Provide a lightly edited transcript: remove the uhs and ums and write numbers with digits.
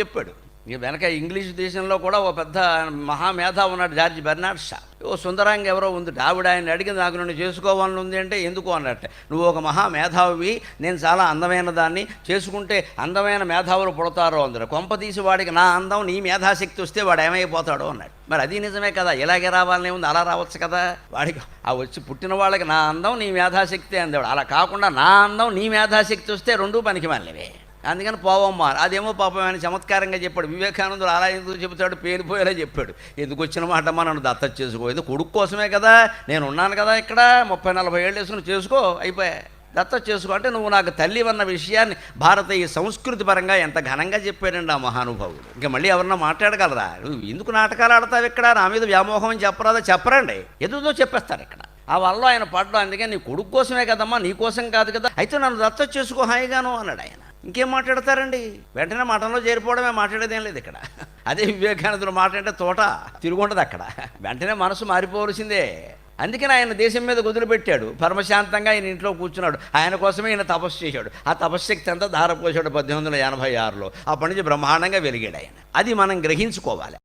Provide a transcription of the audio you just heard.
చెప్పాడు. ఇక వెనక ఇంగ్లీష్ దేశంలో కూడా ఓ పెద్ద మహామేధావి ఉన్నాడు, జార్జ్ బెర్నార్డ్ షా. ఓ సుందరాంగి ఎవరో ఉంది, ఆవిడ ఆయన అడిగింది, నాకు నన్ను చేసుకోవాలని ఉంది అంటే, ఎందుకు అన్నట్టే, నువ్వు ఒక మహామేధావి, నేను చాలా అందమైన దాన్ని, చేసుకుంటే అందమైన మేధావులు పుడతారో అందరు, కొంపదీసి వాడికి నా అందం నీ మేధాశక్తి వస్తే వాడు ఏమైపోతాడో అన్నాడు. మరి అది నిజమే కదా, ఇలాగే రావాలనే ఉంది, అలా రావచ్చు కదా. వాడికి ఆ వచ్చి పుట్టిన వాళ్ళకి నా అందం నీ మేధాశక్తి అందేవాడు, అలా కాకుండా నా అందం నీ మేధాశక్తి వస్తే రెండూ పనికి మాలినవే, అందుకని పోవమ్మా. అదేమో పాపం ఆయన చమత్కారంగా చెప్పాడు. వివేకానందుడు అలా ఎందుకు చెబుతాడు, పేలిపోయేలా చెప్పాడు. ఎందుకు వచ్చిన మాటమ్మా, నన్ను దత్తత చేసుకోలేదు, కొడుకు కోసమే కదా, నేను ఉన్నాను కదా ఇక్కడ, 30-40 ఏళ్ళు వేసుకుని చేసుకో, అయిపోయా, దత్తత చేసుకో అంటే నువ్వు నాకు తల్లి అన్న విషయాన్ని భారతీయ సంస్కృతి పరంగా ఎంత ఘనంగా చెప్పాడండి ఆ మహానుభావుడు. ఇంకా మళ్ళీ ఎవరన్నా మాట్లాడగలరా, నువ్వు ఎందుకు నాటకాలు ఆడతావు ఇక్కడ, నా మీద వ్యామోహం అని చెప్పరాదా, చెప్పరండి, ఎదుగుతో చెప్పేస్తారు ఇక్కడ. ఆ వల్ల ఆయన పడ్డం, అందుకే నీ కొడుకు కోసమే కదమ్మా, నీ కోసం కాదు కదా, అయితే నన్ను దత్తత చేసుకో హాయిగాను అన్నాడు ఆయన. ఇంకేం మాట్లాడతారండి, వెంటనే మఠంలో చేరిపోవడమే, మాట్లాడేదేం లేదు ఇక్కడ. అదే వివేకానందుడు మాట అంటే తోట తిరుగుండదు అక్కడ, వెంటనే మనసు మారిపోవలసిందే. అందుకని ఆయన దేశం మీద వదిలిపెట్టాడు, పరమశాంతంగా ఆయన ఇంట్లో కూర్చున్నాడు. ఆయన కోసమే ఈయన తపస్సు చేశాడు. ఆ తపశ్శక్తి అంతా ధారపోసాడు 1886లో. అప్పటి నుంచి బ్రహ్మాండంగా వెలిగాడు ఆయన. అది మనం గ్రహించుకోవాలి.